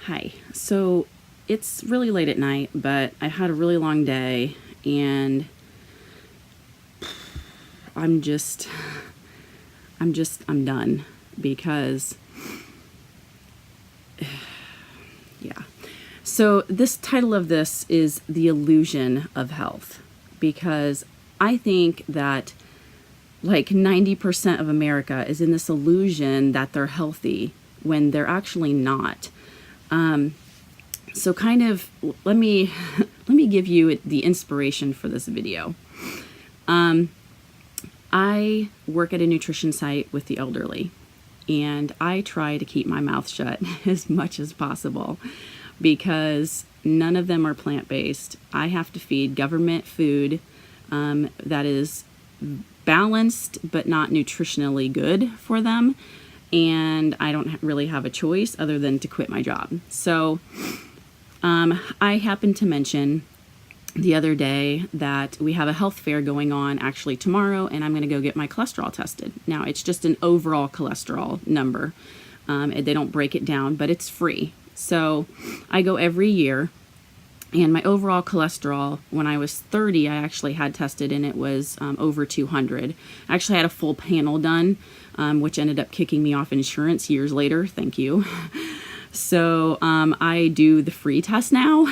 Hi. So it's really late at night, but I had a really long day and I'm just, I'm done because, yeah. So this title of this is The Illusion of Health, because I think that like 90% of America is in this illusion that they're healthy when they're actually not. So kind of let me give you the inspiration for this video. I work at a nutrition site with the elderly, and I try to keep my mouth shut as much as possible because none of them are plant-based. I have to feed government food that is balanced but not nutritionally good for them, and I don't really have a choice other than to quit my job. So I happened to mention the other day that we have a health fair going on actually tomorrow, and I'm going to go get my cholesterol tested. Now, it's just an overall cholesterol number. They don't break it down, but it's free. So I go every year, and my overall cholesterol, when I was 30, I actually had tested, and it was over 200. I actually had a full panel done, which ended up kicking me off insurance years later. Thank you. So I do the free test now.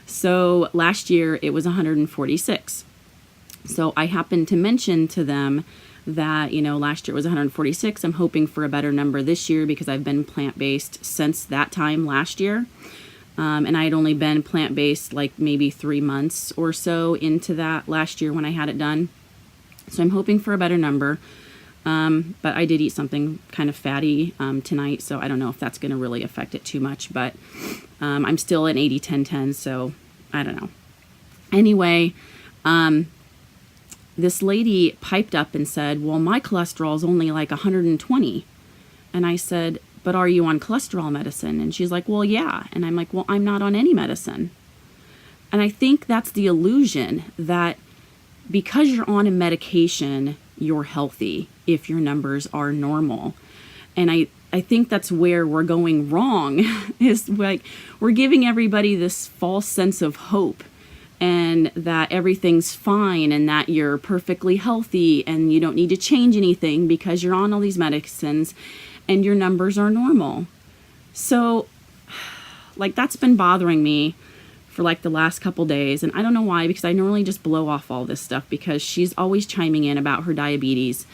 So last year it was 146. So I happened to mention to them that, last year it was 146. I'm hoping for a better number this year because I've been plant-based since that time last year. And I had only been plant-based like maybe 3 months or so into that last year when I had it done. So I'm hoping for a better number. But I did eat something kind of fatty tonight, so I don't know if that's going to really affect it too much. But I'm still at 80-10-10, so I don't know. Anyway, this lady piped up and said, well, my cholesterol is only like 120. And I said, but are you on cholesterol medicine? And she's like, well, yeah. And I'm like, well, I'm not on any medicine. And I think that's the illusion that because you're on a medication, you're healthy if your numbers are normal. And I think that's where we're going wrong is like we're giving everybody this false sense of hope and that everything's fine and that you're perfectly healthy and you don't need to change anything because you're on all these medicines and your numbers are normal. So like that's been bothering me for like the last couple days, and I don't know why, because I normally just blow off all this stuff because she's always chiming in about her diabetes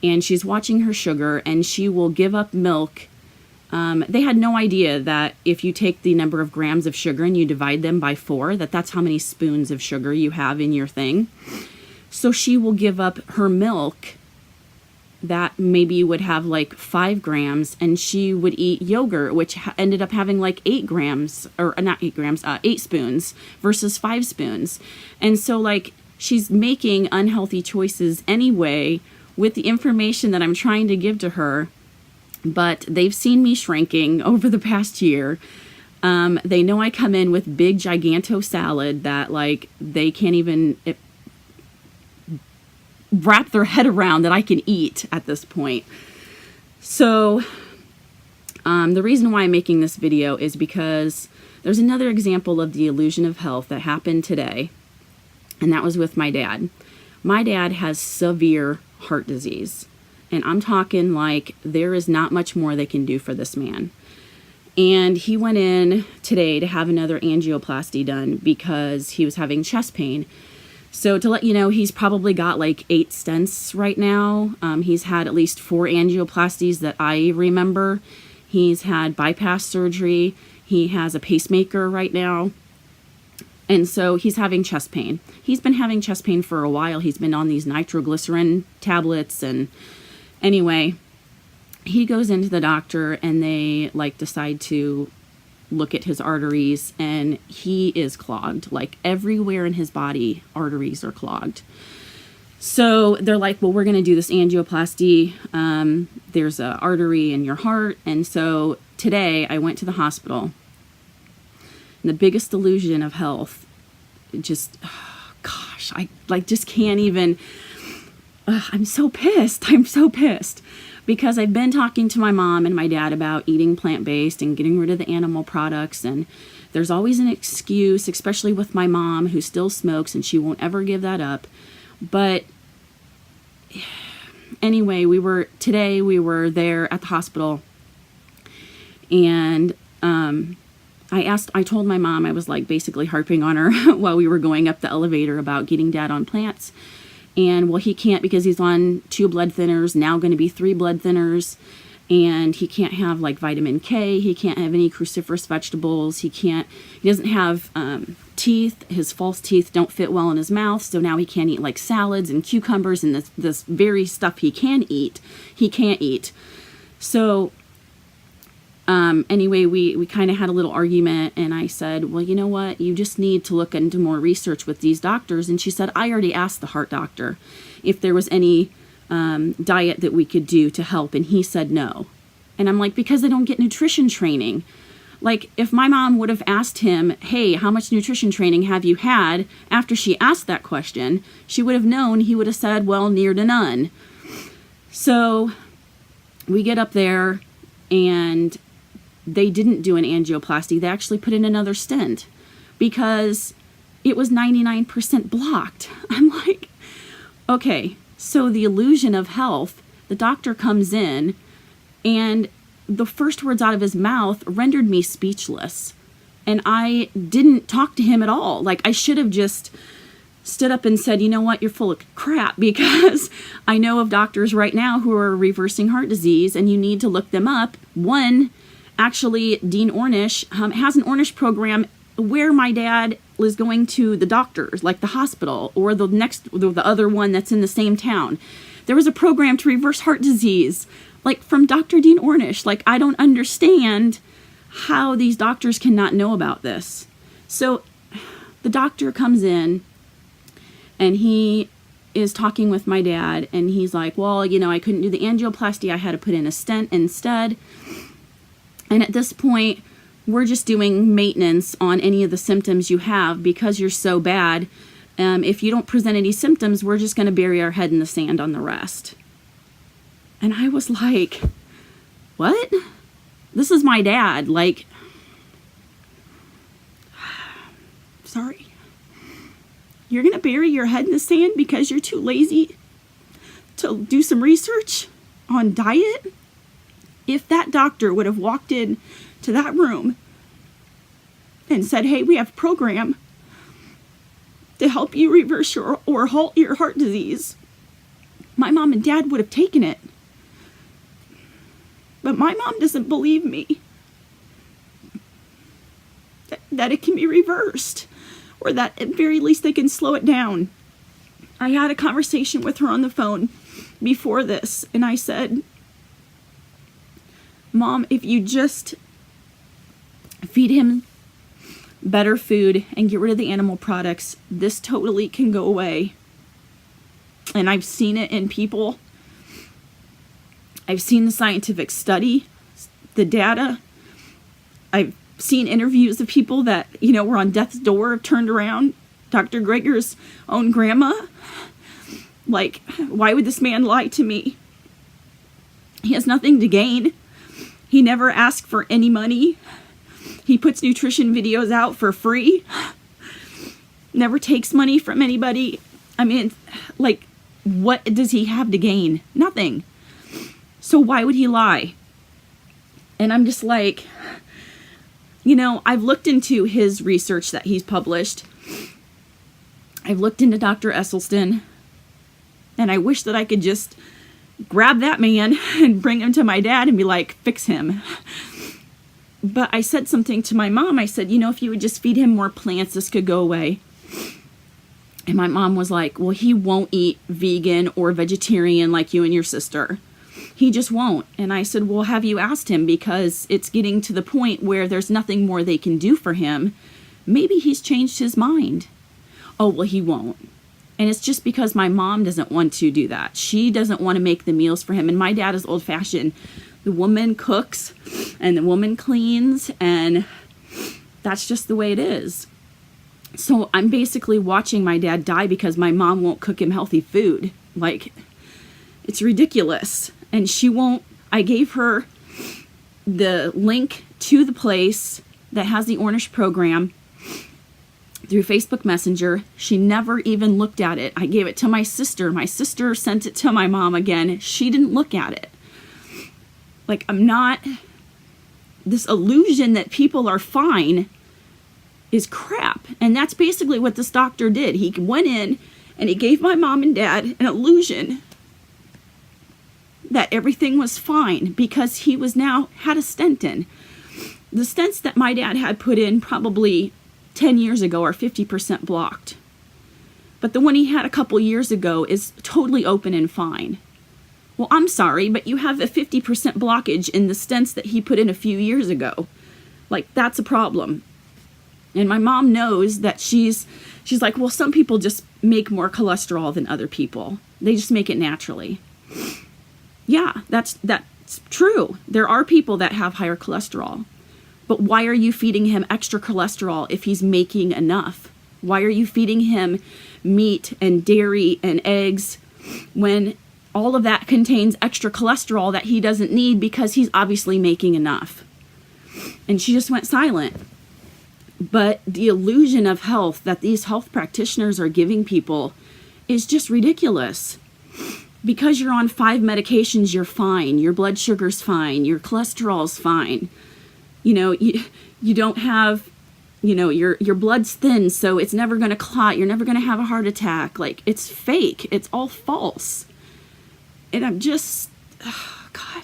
and she's watching her sugar and she will give up milk. They had no idea that if you take the number of grams of sugar and you divide them by 4, that's how many spoons of sugar you have in your thing. So she will give up her milk that maybe would have like 5 grams, and she would eat yogurt, which ended up having like 8 grams, or not 8 grams, 8 spoons versus 5 spoons. And so like she's making unhealthy choices anyway with the information that I'm trying to give to her, but they've seen me shrinking over the past year. They know I come in with big giganto salad that like they can't even wrap their head around that I can eat at this point. So the reason why I'm making this video is because there's another example of the illusion of health that happened today, and that was with my dad. My dad has severe heart disease, and I'm talking like there is not much more they can do for this man. And he went in today to have another angioplasty done because he was having chest pain. So to let you know, he's probably got like 8 stents right now. He's had at least 4 angioplasties that I remember. He's had bypass surgery. He has a pacemaker right now. And so he's having chest pain. He's been having chest pain for a while. He's been on these nitroglycerin tablets. And anyway, he goes into the doctor and they like decide to look at his arteries, and he is clogged. Like everywhere in his body, arteries are clogged. So they're like, well, we're going to do this angioplasty. There's an artery in your heart. And so today I went to the hospital. And the biggest illusion of health, just, I like just can't even, I'm so pissed. because I've been talking to my mom and my dad about eating plant-based and getting rid of the animal products, and there's always an excuse, especially with my mom who still smokes and she won't ever give that up. But anyway, we were there at the hospital, and I told my mom, I was like basically harping on her while we were going up the elevator about getting Dad on plants. And well, he can't because he's on 2 blood thinners, now going to be 3 blood thinners. And he can't have like vitamin K. He can't have any cruciferous vegetables. He doesn't have teeth. His false teeth don't fit well in his mouth. So now he can't eat like salads and cucumbers and this very stuff he can eat, he can't eat. So anyway, we kind of had a little argument, and I said, well, you know what? You just need to look into more research with these doctors. And she said, I already asked the heart doctor if there was any diet that we could do to help, and he said no. And I'm like, because they don't get nutrition training. Like, if my mom would have asked him, hey, how much nutrition training have you had? After she asked that question, she would have known. He would have said, well, near to none. So we get up there, and they didn't do an angioplasty. They actually put in another stent because it was 99% blocked. I'm like, okay, so the illusion of health, the doctor comes in, and the first words out of his mouth rendered me speechless. And I didn't talk to him at all. Like, I should have just stood up and said, you know what, you're full of crap, because I know of doctors right now who are reversing heart disease, and you need to look them up. One, actually, Dean Ornish has an Ornish program where my dad is going to the doctors, like the hospital, or the other one that's in the same town. There was a program to reverse heart disease, like from Dr. Dean Ornish. Like, I don't understand how these doctors cannot know about this. So the doctor comes in, and he is talking with my dad, and he's like, well, you know, I couldn't do the angioplasty. I had to put in a stent instead. And at this point, we're just doing maintenance on any of the symptoms you have because you're so bad. If you don't present any symptoms, we're just going to bury our head in the sand on the rest. And I was like, what? This is my dad. Like, sorry. You're going to bury your head in the sand because you're too lazy to do some research on diet? If that doctor would have walked in to that room and said, hey, we have a program to help you reverse or halt your heart disease, my mom and dad would have taken it. But my mom doesn't believe me that it can be reversed, or that at very least they can slow it down. I had a conversation with her on the phone before this, and I said, Mom, if you just feed him better food and get rid of the animal products, this totally can go away. And I've seen it in people. I've seen the scientific study, the data. I've seen interviews of people that, you know, were on death's door, turned around. Dr. Greger's own grandma. Like, why would this man lie to me? He has nothing to gain. He never asked for any money. He puts nutrition videos out for free. Never takes money from anybody. I mean, like, what does he have to gain? Nothing. So why would he lie? And I'm just like, you know, I've looked into his research that he's published. I've looked into Dr. Esselstyn. And I wish that I could just grab that man and bring him to my dad and be like, fix him. But I said something to my mom. I said, you know, if you would just feed him more plants, this could go away. And my mom was like, well, he won't eat vegan or vegetarian like you and your sister. He just won't. And I said, well, have you asked him? Because it's getting to the point where there's nothing more they can do for him. Maybe he's changed his mind. Oh, well, he won't. And it's just because my mom doesn't want to do that. She doesn't want to make the meals for him. And my dad is old-fashioned. The woman cooks and the woman cleans, and that's just the way it is. So I'm basically watching my dad die because my mom won't cook him healthy food. Like, it's ridiculous. And she won't, I gave her the link to the place that has the Ornish program through Facebook Messenger. She never even looked at it. I gave it to my sister. My sister sent it to my mom again. She didn't look at it. Like, I'm not, this illusion that people are fine is crap. And that's basically what this doctor did. He went in and he gave my mom and dad an illusion that everything was fine because he was now had a stent in. The stents that my dad had put in probably 10 years ago are 50% blocked. But the one he had a couple years ago is totally open and fine. Well, I'm sorry, but you have a 50% blockage in the stents that he put in a few years ago. Like, that's a problem. And my mom knows that she's like, well, some people just make more cholesterol than other people. They just make it naturally. Yeah, that's true. There are people that have higher cholesterol. But why are you feeding him extra cholesterol if he's making enough? Why are you feeding him meat and dairy and eggs when all of that contains extra cholesterol that he doesn't need because he's obviously making enough? And she just went silent. But the illusion of health that these health practitioners are giving people is just ridiculous. Because you're on 5 medications, you're fine. Your blood sugar's fine. Your cholesterol's fine. You know, you don't have, you know, your blood's thin, so it's never going to clot. You're never going to have a heart attack. Like, it's fake. It's all false. And I'm just, oh God,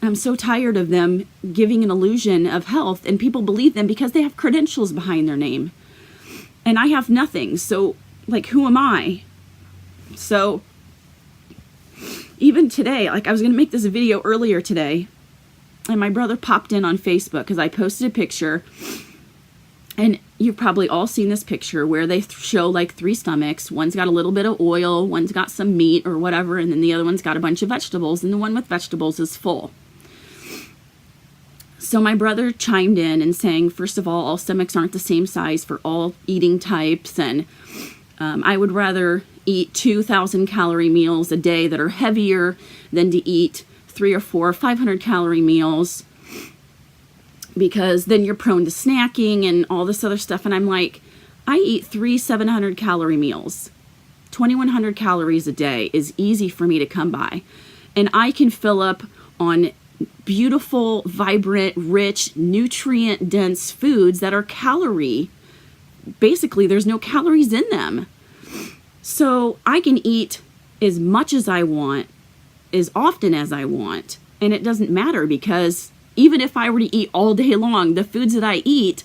I'm so tired of them giving an illusion of health, and people believe them because they have credentials behind their name. And I have nothing. So, like, who am I? So, even today, like, I was going to make this video earlier today, and my brother popped in on Facebook because I posted a picture, and you've probably all seen this picture where they show like 3 stomachs. One's got a little bit of oil, one's got some meat or whatever, and then the other one's got a bunch of vegetables, and the one with vegetables is full. So my brother chimed in and saying, first of all stomachs aren't the same size for all eating types, and I would rather eat 2,000 calorie meals a day that are heavier than to eat 3 or 4 500 calorie meals, because then you're prone to snacking and all this other stuff. And I'm like, I eat 3 700 calorie meals. 2,100 calories a day is easy for me to come by. And I can fill up on beautiful, vibrant, rich, nutrient-dense foods that are calorie. Basically, there's no calories in them. So I can eat as much as I want, as often as I want, and it doesn't matter, because even if I were to eat all day long, the foods that I eat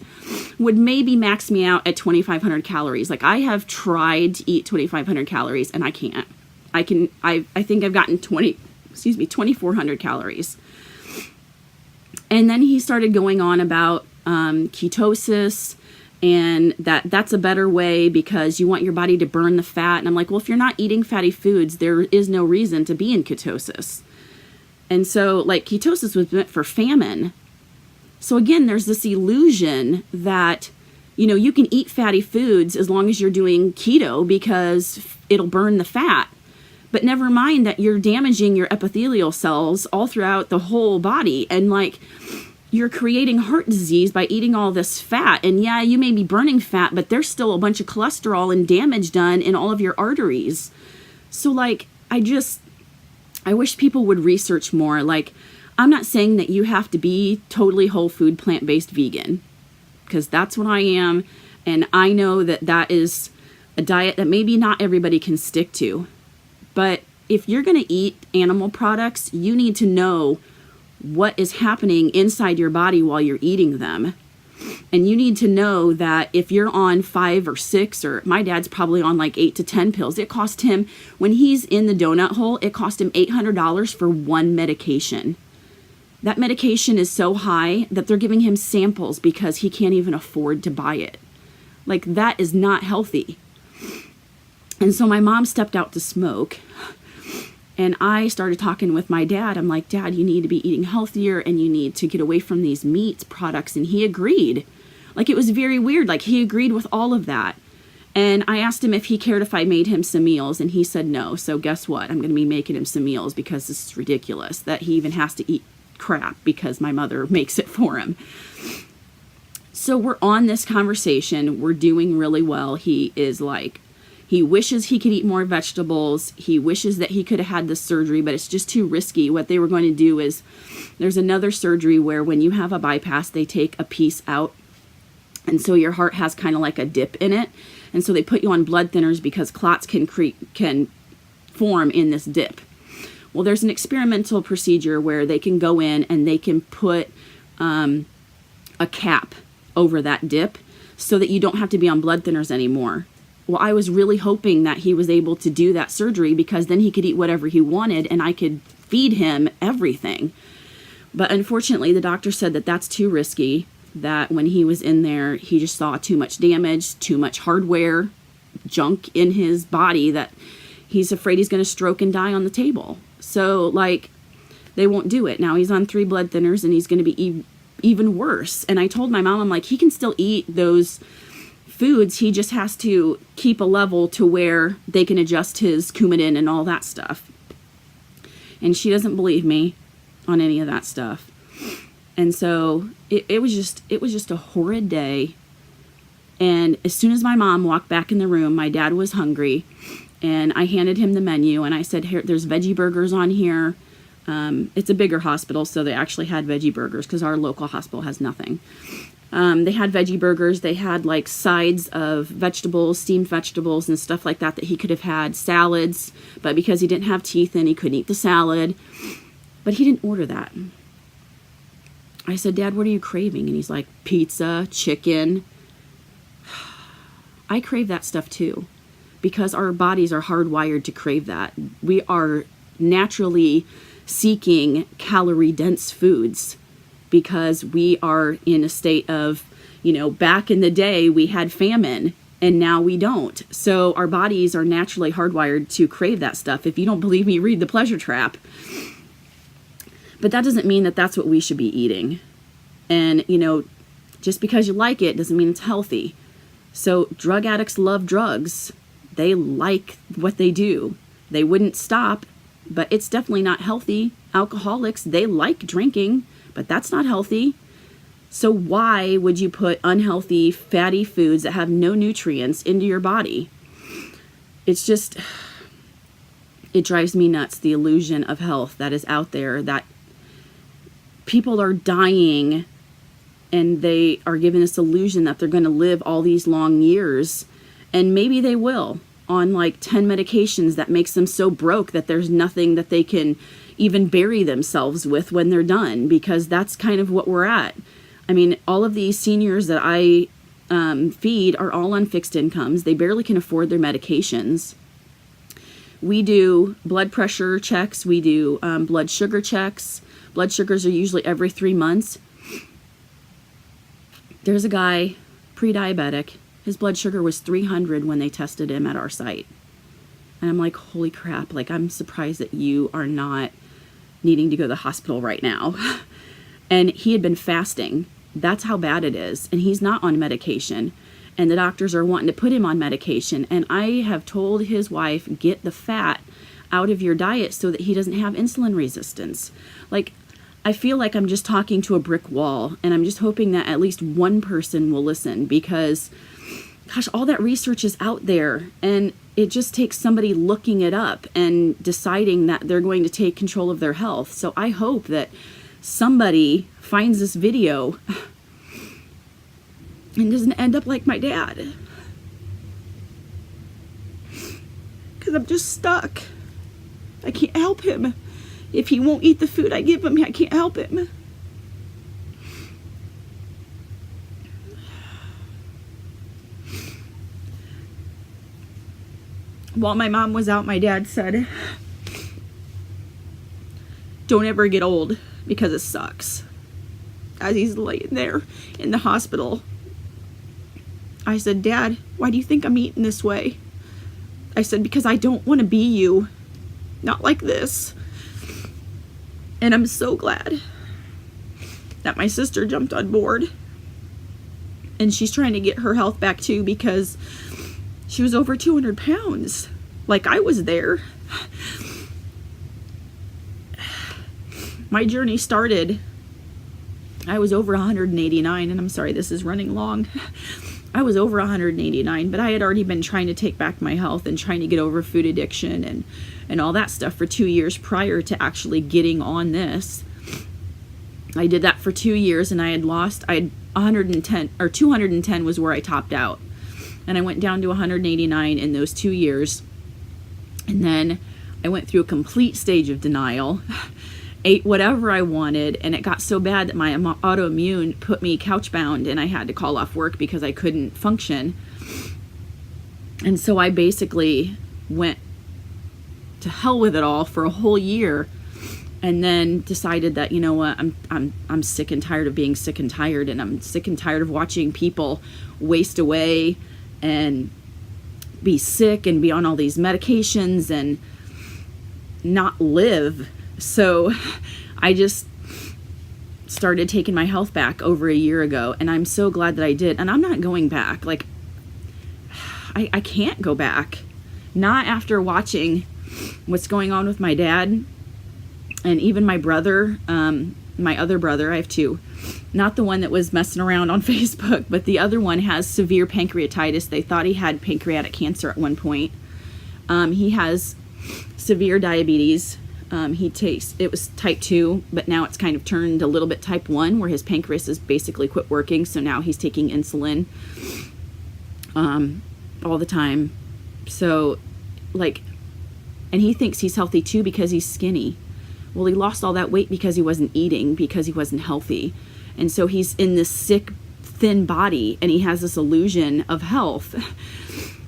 would maybe max me out at 2,500 calories. Like, I have tried to eat 2,500 calories and I can't. I think I've gotten 2,400 calories. And then he started going on about ketosis, and that's a better way because you want your body to burn the fat. And I'm like, well, if you're not eating fatty foods, there is no reason to be in ketosis. And so, like, ketosis was meant for famine. So again, there's this illusion that, you know, you can eat fatty foods as long as you're doing keto because it'll burn the fat. But never mind that you're damaging your epithelial cells all throughout the whole body. And, like, you're creating heart disease by eating all this fat. And yeah, you may be burning fat, but there's still a bunch of cholesterol and damage done in all of your arteries. So, like, I wish people would research more. Like, I'm not saying that you have to be totally whole food, plant-based vegan, because that's what I am. And I know that that is a diet that maybe not everybody can stick to. But if you're going to eat animal products, you need to know what is happening inside your body while you're eating them. And you need to know that if you're on 5 or 6, or my dad's probably on like 8 to 10 pills, it cost him, when he's in the donut hole, it cost him $800 for one medication. That medication is so high that they're giving him samples because he can't even afford to buy it. Like, that is not healthy. And so my mom stepped out to smoke, and I started talking with my dad. I'm like, Dad, you need to be eating healthier and you need to get away from these meat products. And he agreed. Like, it was very weird. Like, he agreed with all of that. And I asked him if he cared if I made him some meals, and he said no. So guess what? I'm going to be making him some meals because this is ridiculous that he even has to eat crap because my mother makes it for him. So we're on this conversation. We're doing really well. He is like, he wishes he could eat more vegetables. He wishes that he could have had this surgery, but it's just too risky. What they were going to do is, there's another surgery where when you have a bypass, they take a piece out. And so your heart has kind of like a dip in it. And so they put you on blood thinners because clots can form in this dip. Well, there's an experimental procedure where they can go in and they can put a cap over that dip so that you don't have to be on blood thinners anymore. Well, I was really hoping that he was able to do that surgery because then he could eat whatever he wanted and I could feed him everything. But unfortunately, the doctor said that that's too risky, that when he was in there, he just saw too much damage, too much hardware, junk in his body, that he's afraid he's going to stroke and die on the table. So, like, they won't do it. Now he's on 3 blood thinners and he's going to be even worse. And I told my mom, I'm like, he can still eat those foods. He just has to keep a level to where they can adjust his Coumadin and all that stuff. And she doesn't believe me on any of that stuff. And so it was just a horrid day. And as soon as my mom walked back in the room, my dad was hungry, and I handed him the menu and I said, here, there's veggie burgers on here. It's a bigger hospital, so they actually had veggie burgers because our local hospital has nothing. They had veggie burgers. They had like sides of vegetables, steamed vegetables and stuff like that he could have had, salads, but because he didn't have teeth in, he couldn't eat the salad. But he didn't order that. I said, Dad, what are you craving? And he's like, pizza, chicken. I crave that stuff too, because our bodies are hardwired to crave that. We are naturally seeking calorie-dense foods because we are in a state of, back in the day we had famine and now we don't. So our bodies are naturally hardwired to crave that stuff. If you don't believe me, read The Pleasure Trap. But that doesn't mean that that's what we should be eating. And, just because you like it doesn't mean it's healthy. So drug addicts love drugs. They like what they do. They wouldn't stop, but it's definitely not healthy. Alcoholics, they like drinking, but that's not healthy. So why would you put unhealthy, fatty foods that have no nutrients into your body? It's just, it drives me nuts, the illusion of health that is out there, that people are dying and they are given this illusion that they're going to live all these long years. And maybe they will, on like 10 medications that makes them so broke that there's nothing that they can even bury themselves with when they're done, because that's kind of what we're at. I mean, all of these seniors that I feed are all on fixed incomes. They barely can afford their medications. We do blood pressure checks. We do blood sugar checks. Blood sugars are usually every 3 months. There's a guy, pre-diabetic. His blood sugar was 300 when they tested him at our site. And I'm like, holy crap, like, I'm surprised that you are not needing to go to the hospital right now. And he had been fasting. That's how bad it is. And he's not on medication. And the doctors are wanting to put him on medication. And I have told his wife, get the fat out of your diet so that he doesn't have insulin resistance. Like, I feel like I'm just talking to a brick wall, and I'm just hoping that at least one person will listen, because gosh, all that research is out there, and it just takes somebody looking it up and deciding that they're going to take control of their health. So I hope that somebody finds this video and doesn't end up like my dad, because I'm just stuck. I can't help him. If he won't eat the food I give him, I can't help him. While my mom was out, my dad said, don't ever get old because it sucks. As he's laying there in the hospital, I said, Dad, why do you think I'm eating this way? I said, because I don't want to be you. Not like this. And I'm so glad that my sister jumped on board. And she's trying to get her health back too, because She was over 200 pounds. Like, I was there. My journey started, I was over 189, and I'm sorry, this is running long. I was over 189, but I had already been trying to take back my health and trying to get over food addiction and all that stuff for 2 years prior to actually getting on this. I did that for 2 years, and I had 110, or 210 was where I topped out. And I went down to 189 in those 2 years. And then I went through a complete stage of denial, ate whatever I wanted, and it got so bad that my autoimmune put me couch-bound, and I had to call off work because I couldn't function. And so I basically went to hell with it all for a whole year, and then decided that, you know what, I'm sick and tired of being sick and tired, and I'm sick and tired of watching people waste away and be sick and be on all these medications and not live. So I just started taking my health back over a year ago, and I'm so glad that I did. And I'm not going back. Like, I can't go back. Not after watching what's going on with my dad and even my brother, my other brother. I have two. Not the one that was messing around on Facebook, but the other one has severe pancreatitis. They thought he had pancreatic cancer at one point. He has severe diabetes. It was type 2, but now it's kind of turned a little bit type 1, where his pancreas has basically quit working. So now he's taking insulin all the time. So, like, and he thinks he's healthy too because he's skinny. Well, he lost all that weight because he wasn't eating, because he wasn't healthy. And so he's in this sick, thin body, and he has this illusion of health.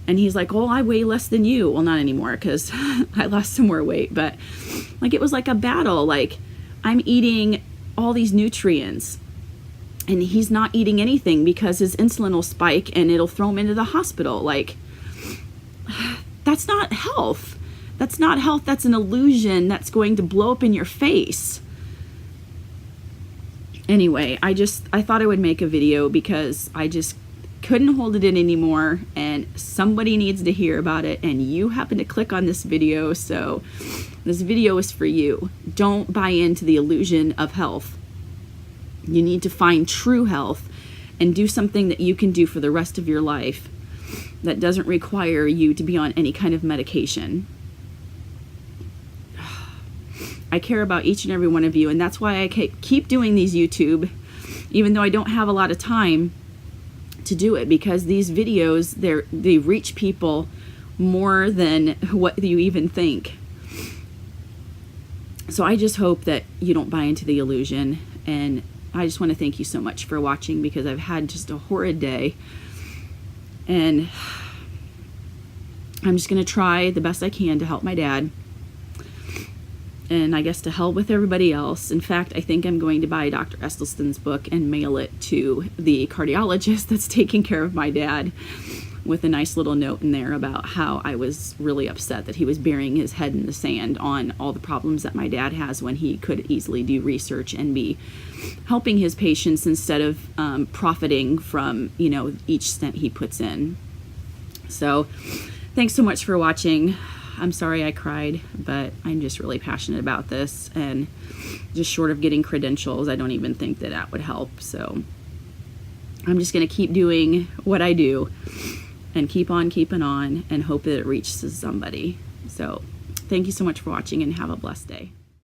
And he's like, oh, I weigh less than you. Well, not anymore, because I lost some more weight. But, like, it was like a battle. Like, I'm eating all these nutrients, and he's not eating anything because his insulin will spike, and it'll throw him into the hospital. Like, that's not health. That's not health. That's an illusion that's going to blow up in your face. Anyway, I thought I would make a video because I just couldn't hold it in anymore, and somebody needs to hear about it, and you happen to click on this video, so this video is for you. Don't buy into the illusion of health. You need to find true health and do something that you can do for the rest of your life that doesn't require you to be on any kind of medication. I care about each and every one of you, and that's why I keep doing these YouTube, even though I don't have a lot of time to do it, because these videos, they reach people more than what you even think. So I just hope that you don't buy into the illusion, and I just want to thank you so much for watching, because I've had just a horrid day, and I'm just going to try the best I can to help my dad. And I guess to hell with everybody else. In fact, I think I'm going to buy Dr. Esselstyn's book and mail it to the cardiologist that's taking care of my dad, with a nice little note in there about how I was really upset that he was burying his head in the sand on all the problems that my dad has, when he could easily do research and be helping his patients instead of profiting from, you know, each stent he puts in. So thanks so much for watching. I'm sorry I cried, but I'm just really passionate about this, and just short of getting credentials, I don't even think that would help. So I'm just going to keep doing what I do and keep on keeping on and hope that it reaches somebody. So thank you so much for watching, and have a blessed day.